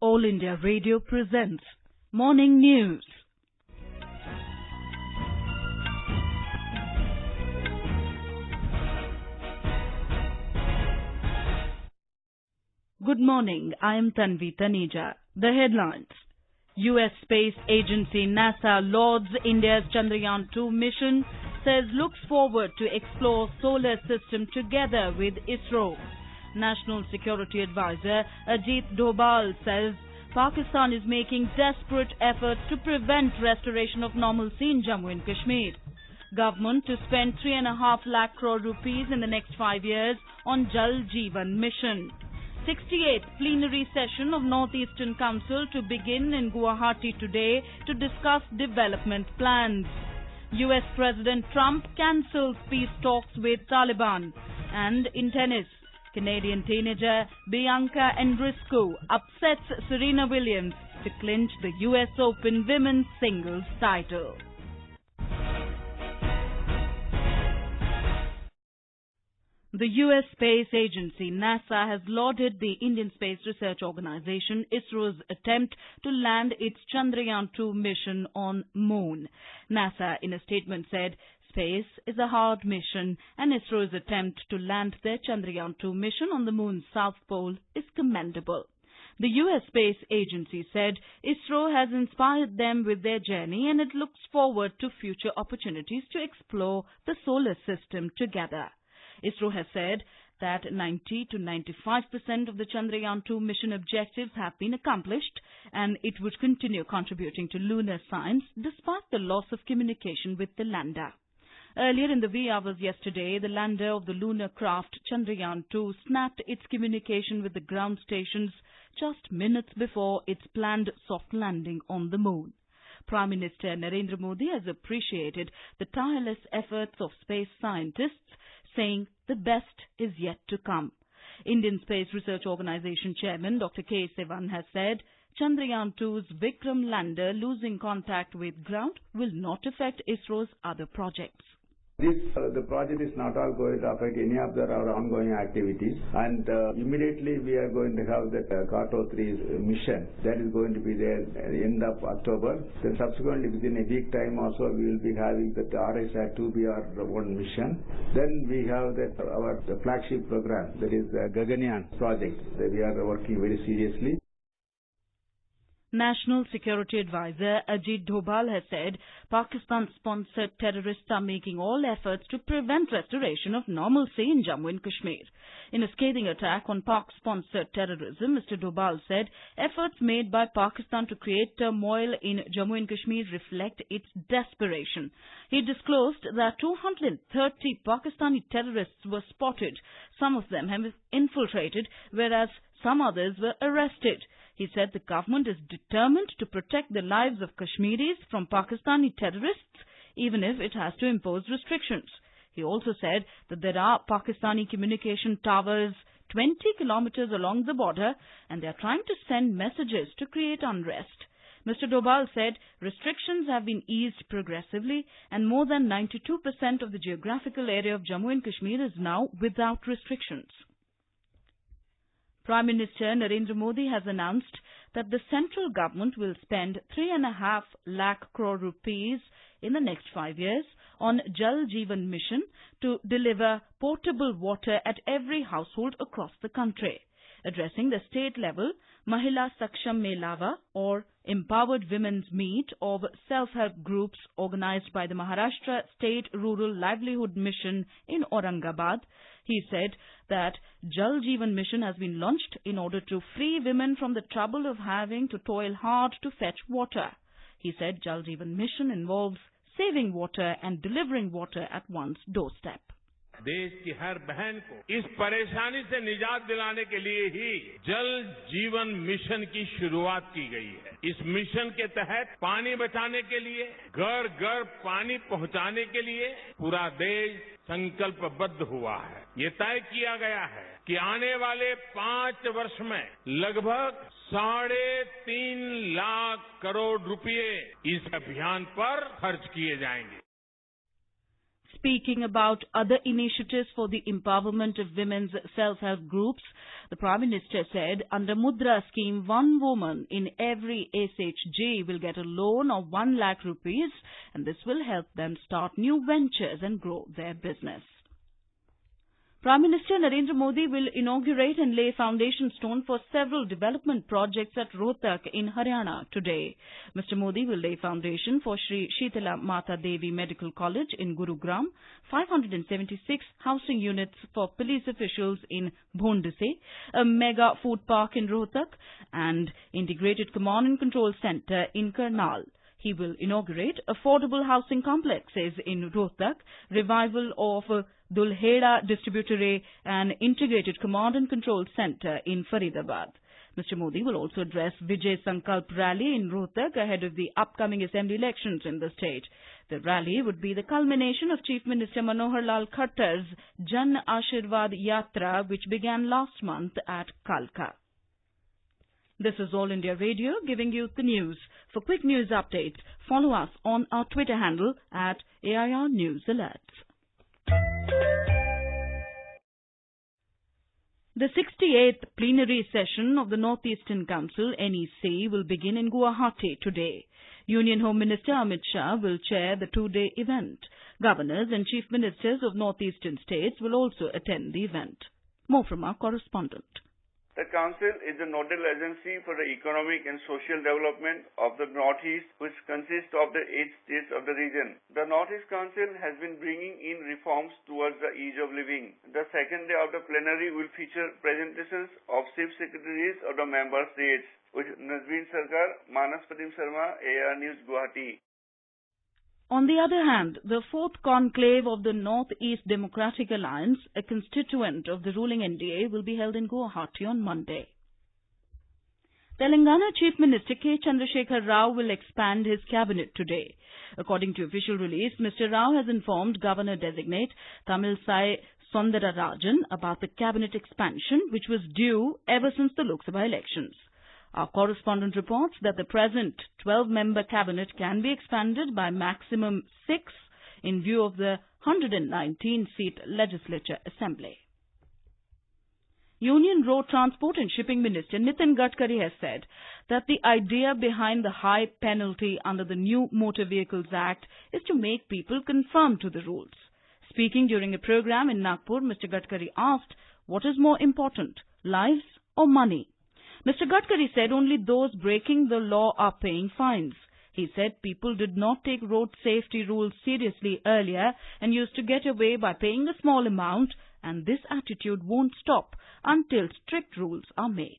All India Radio presents Morning News. Good morning, I am Tanvi Taneja. The headlines. U.S. Space Agency NASA lauds India's Chandrayaan-2 mission, says looks forward to explore solar system together with ISRO. National Security Advisor Ajit Doval says Pakistan is making desperate efforts to prevent restoration of normalcy in Jammu and Kashmir. Government to spend 3.5 lakh crore rupees in the next 5 years on Jal Jeevan Mission. 68th plenary session of Northeastern Council to begin in Guwahati today to discuss development plans. US President Trump cancels peace talks with Taliban. And in tennis, Canadian teenager Bianca Andreescu upsets Serena Williams to clinch the US Open women's singles title. The U.S. Space Agency NASA has lauded the Indian Space Research Organization ISRO's attempt to land its Chandrayaan-2 mission on Moon. NASA in a statement said, "Space is a hard mission and ISRO's attempt to land their Chandrayaan-2 mission on the Moon's South Pole is commendable." The U.S. Space Agency said ISRO has inspired them with their journey and it looks forward to future opportunities to explore the solar system together. ISRO has said that 90 to 95% of the Chandrayaan-2 mission objectives have been accomplished and it would continue contributing to lunar science despite the loss of communication with the lander. Earlier in the wee hours yesterday, the lander of the lunar craft Chandrayaan-2 snapped its communication with the ground stations just minutes before its planned soft landing on the moon. Prime Minister Narendra Modi has appreciated the tireless efforts of space scientists, saying the best is yet to come. Indian Space Research Organization Chairman Dr. K. Sivan has said Chandrayaan-2's Vikram lander losing contact with ground will not affect ISRO's other projects. The project is not all going to affect any of our ongoing activities, and immediately we are going to have that crore 3 mission that is going to be there at the end of October. Then subsequently within a week time also we will be having the RSR-2BR1 mission. Then we have that our flagship program, that is the Gaganyaan project, that we are working very seriously. National Security Advisor Ajit Doval has said Pakistan-sponsored terrorists are making all efforts to prevent restoration of normalcy in Jammu and Kashmir. In a scathing attack on Pak-sponsored terrorism, Mr. Doval said efforts made by Pakistan to create turmoil in Jammu and Kashmir reflect its desperation. He disclosed that 230 Pakistani terrorists were spotted. Some of them have infiltrated, whereas some others were arrested. He said the government is determined to protect the lives of Kashmiris from Pakistani terrorists, even if it has to impose restrictions. He also said that there are Pakistani communication towers 20 kilometers along the border and they are trying to send messages to create unrest. Mr. Doval said restrictions have been eased progressively and more than 92% of the geographical area of Jammu and Kashmir is now without restrictions. Prime Minister Narendra Modi has announced that the central government will spend 3.5 lakh crore rupees in the next 5 years on Jal Jeevan Mission to deliver potable water at every household across the country. Addressing the state level Mahila Saksham Melava or Empowered Women's Meet of self-help groups organized by the Maharashtra State Rural Livelihood Mission in Aurangabad, he said that Jal Jeevan Mission has been launched in order to free women from the trouble of having to toil hard to fetch water. He said Jal Jeevan Mission involves saving water and delivering water at one's doorstep. देश की हर बहन को इस परेशानी से निजात दिलाने के लिए ही जल जीवन मिशन की शुरुआत की गई है। इस मिशन के तहत पानी बचाने के लिए, घर घर पानी पहुंचाने के लिए पूरा देश संकल्पबद्ध हुआ है। ये तय किया गया है कि आने वाले 5 वर्ष में लगभग 3.5 लाख करोड़ रुपए इस अभियान पर खर्च किए जाएंगे। Speaking about other initiatives for the empowerment of women's self-help groups, the Prime Minister said under Mudra scheme, one woman in every SHG will get a loan of 1 lakh rupees, and this will help them start new ventures and grow their business. Prime Minister Narendra Modi will inaugurate and lay foundation stone for several development projects at Rohtak in Haryana today. Mr. Modi will lay foundation for Sri Sheetala Mata Devi Medical College in Gurugram, 576 housing units for police officials in Bhondse, a mega food park in Rohtak, and integrated command and control center in Karnal. He will inaugurate affordable housing complexes in Rohtak, revival of Dulheda Distributory and integrated command and control center in Faridabad. Mr. Modi will also address Vijay Sankalp rally in Rohtak ahead of the upcoming assembly elections in the state. The rally would be the culmination of Chief Minister Manohar Lal Khattar's Jan Ashirwad Yatra, which began last month at Kalka. This is All India Radio giving you the news. For quick news updates, follow us on our Twitter handle at AIR News Alerts. The 68th plenary session of the North Eastern Council, NEC, will begin in Guwahati today. Union Home Minister Amit Shah will chair the two-day event. Governors and chief ministers of northeastern states will also attend the event. More from our correspondent. The Council is the nodal agency for the economic and social development of the Northeast, which consists of the 8 states of the region. The Northeast Council has been bringing in reforms towards the ease of living. The second day of the plenary will feature presentations of chief secretaries of the member states, with Nazreen Sarkar, Manas Pratim Sharma, AIR News, Guwahati. On the other hand, the fourth conclave of the North-East Democratic Alliance, a constituent of the ruling NDA, will be held in Guwahati on Monday. Telangana Chief Minister K. Chandrasekhar Rao will expand his cabinet today. According to official release, Mr. Rao has informed Governor-designate Tamilsai Soundararajan about the cabinet expansion, which was due ever since the Lok Sabha elections. Our correspondent reports that the present 12-member cabinet can be expanded by maximum 6 in view of the 119-seat Legislature Assembly. Union Road Transport and Shipping Minister Nitin Gadkari has said that the idea behind the high penalty under the new Motor Vehicles Act is to make people conform to the rules. Speaking during a program in Nagpur, Mr. Gadkari asked, what is more important, lives or money? Mr. Gadkari said only those breaking the law are paying fines. He said people did not take road safety rules seriously earlier and used to get away by paying a small amount, and this attitude won't stop until strict rules are made.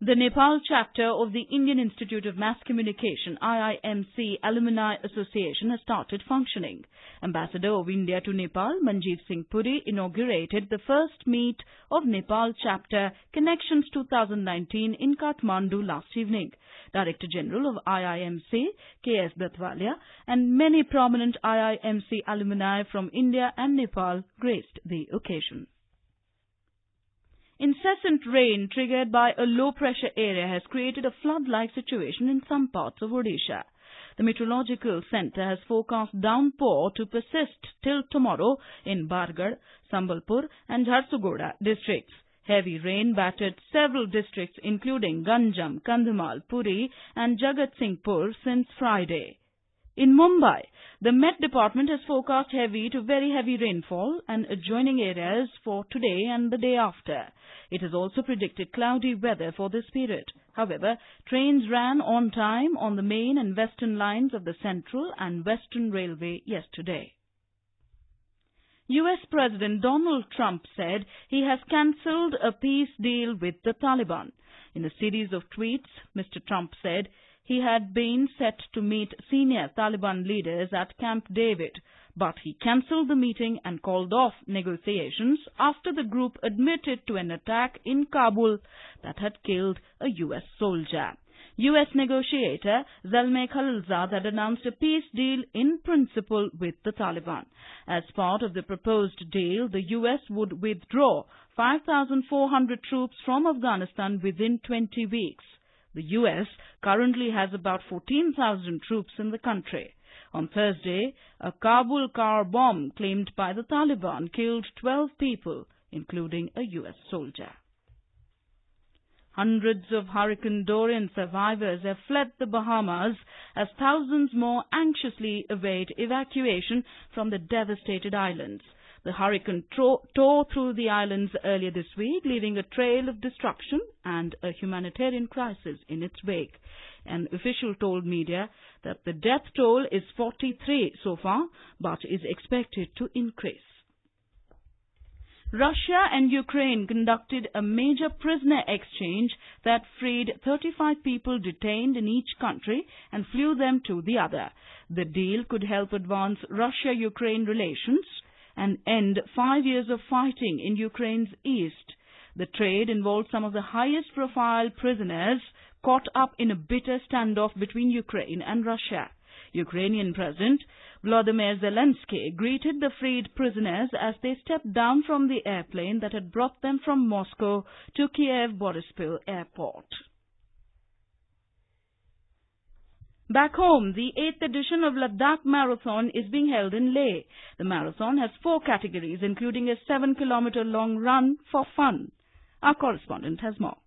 The Nepal chapter of the Indian Institute of Mass Communication, IIMC Alumni Association, has started functioning. Ambassador of India to Nepal, Manjeev Singh Puri, inaugurated the first meet of Nepal chapter Connections 2019 in Kathmandu last evening. Director General of IIMC, K.S. Datwalia, and many prominent IIMC alumni from India and Nepal graced the occasion. Incessant rain triggered by a low-pressure area has created a flood-like situation in some parts of Odisha. The Meteorological Centre has forecast downpour to persist till tomorrow in Bargarh, Sambalpur and Jharsuguda districts. Heavy rain battered several districts including Ganjam, Kandhamal, Puri and Jagatsinghpur since Friday. In Mumbai, the Met Department has forecast heavy to very heavy rainfall and adjoining areas for today and the day after. It has also predicted cloudy weather for this period. However, trains ran on time on the main and western lines of the Central and Western Railway yesterday. U.S. President Donald Trump said he has cancelled a peace deal with the Taliban. In a series of tweets, Mr. Trump said he had been set to meet senior Taliban leaders at Camp David, but he cancelled the meeting and called off negotiations after the group admitted to an attack in Kabul that had killed a U.S. soldier. U.S. negotiator Zalmay Khalilzad had announced a peace deal in principle with the Taliban. As part of the proposed deal, the U.S. would withdraw 5,400 troops from Afghanistan within 20 weeks. The U.S. currently has about 14,000 troops in the country. On Thursday, a Kabul car bomb claimed by the Taliban killed 12 people, including a U.S. soldier. Hundreds of Hurricane Dorian survivors have fled the Bahamas as thousands more anxiously await evacuation from the devastated islands. The hurricane tore through the islands earlier this week, leaving a trail of destruction and a humanitarian crisis in its wake. An official told media that the death toll is 43 so far, but is expected to increase. Russia and Ukraine conducted a major prisoner exchange that freed 35 people detained in each country and flew them to the other. The deal could help advance Russia-Ukraine relations and end 5 years of fighting in Ukraine's east. The trade involved some of the highest-profile prisoners caught up in a bitter standoff between Ukraine and Russia. Ukrainian President Volodymyr Zelensky greeted the freed prisoners as they stepped down from the airplane that had brought them from Moscow to Kiev-Boryspil airport. Back home, the 8th edition of Ladakh Marathon is being held in Leh. The marathon has 4 categories, including a 7-kilometer-long run for fun. Our correspondent has more.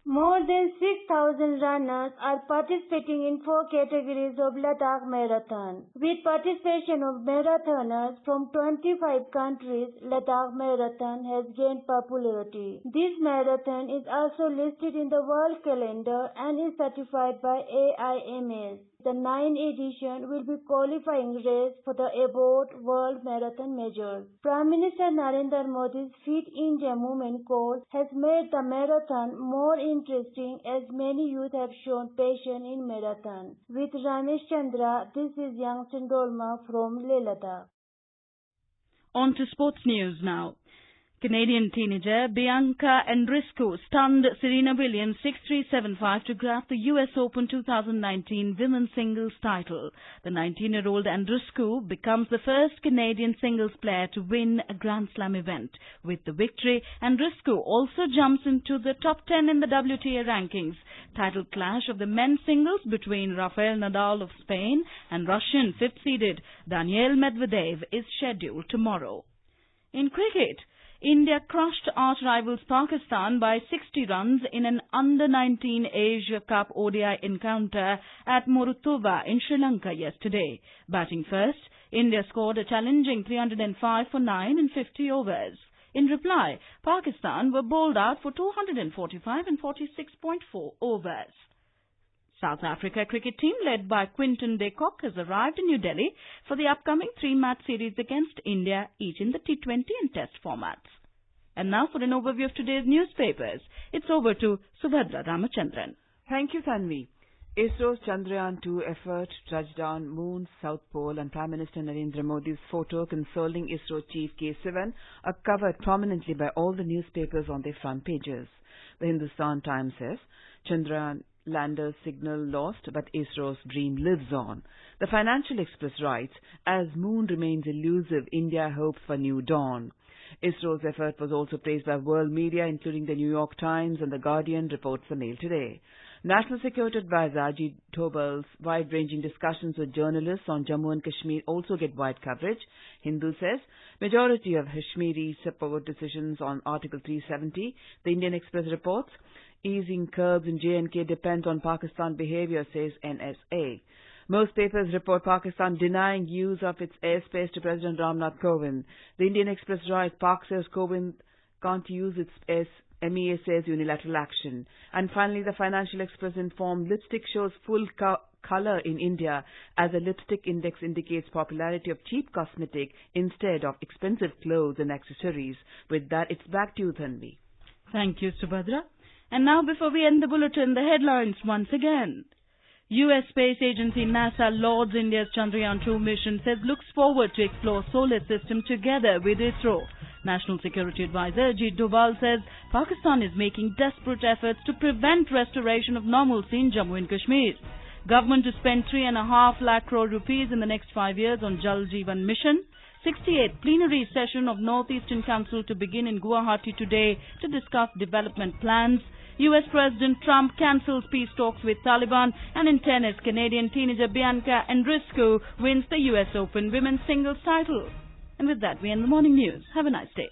More than 6,000 runners are participating in 4 categories of Ladakh Marathon. With participation of marathoners from 25 countries, Ladakh Marathon has gained popularity. This marathon is also listed in the world calendar and is certified by AIMS. The 9th edition will be qualifying race for the above World Marathon Majors. Prime Minister Narendra Modi's feat in Jammu and Kashmir has made the marathon more interesting as many youth have shown passion in marathon. With Ramesh Chandra, this is Youngson Dolma from Leh Ladakh. On to sports news now. Canadian teenager Bianca Andreescu stunned Serena Williams 6-3-7-5 to grab the US Open 2019 women's singles title. The 19-year-old Andreescu becomes the first Canadian singles player to win a Grand Slam event. With the victory, Andreescu also jumps into the top 10 in the WTA rankings. Title clash of the men's singles between Rafael Nadal of Spain and Russian fifth-seeded Daniil Medvedev is scheduled tomorrow. In cricket, India crushed arch-rivals Pakistan by 60 runs in an Under-19 Asia Cup ODI encounter at Moratuva in Sri Lanka yesterday. Batting first, India scored a challenging 305 for 9 in 50 overs. In reply, Pakistan were bowled out for 245 in 46.4 overs. South Africa cricket team led by Quinton de Kock has arrived in New Delhi for the upcoming 3-match series against India, each in the T20 and Test formats. And now for an overview of today's newspapers, it's over to Subhadra Ramachandran. Thank you, Tanvi. ISRO's Chandrayaan-2 effort touched down Moon's South Pole and Prime Minister Narendra Modi's photo consoling ISRO Chief K. Sivan are covered prominently by all the newspapers on their front pages. The Hindustan Times says, Chandrayaan lander signal lost, but ISRO's dream lives on. The Financial Express writes, as Moon remains elusive, India hopes for new dawn. ISRO's effort was also praised by world media, including the New York Times and The Guardian, reports the Mail today. National Security Advisor Ajit Doval's wide-ranging discussions with journalists on Jammu and Kashmir also get wide coverage. Hindu says, majority of Kashmiris support decisions on Article 370. The Indian Express reports, easing curbs in J&K depends on Pakistan behavior, says NSA. Most papers report Pakistan denying use of its airspace to President Ramnath Kovind. The Indian Express writes, Pak says Kovind can't use its MEA says unilateral action. And finally, the Financial Express informed lipstick shows full color in India as a lipstick index indicates popularity of cheap cosmetic instead of expensive clothes and accessories. With that, it's back to you, Tanvi. Thank you, Subhadra. And now, before we end the bulletin, the headlines once again. U.S. Space Agency NASA lauds India's Chandrayaan-2 mission, says looks forward to explore solar system together with ISRO. National Security Advisor Ajit Doval says Pakistan is making desperate efforts to prevent restoration of normalcy in Jammu and Kashmir. Government to spend 3.5 lakh crore rupees in the next 5 years on Jal Jeevan Mission. 68th Plenary session of North Eastern Council to begin in Guwahati today to discuss development plans. US President Trump cancels peace talks with Taliban. And in tennis, Canadian teenager Bianca Andreescu wins the US Open women's singles title. And with that, we end the morning news. Have a nice day.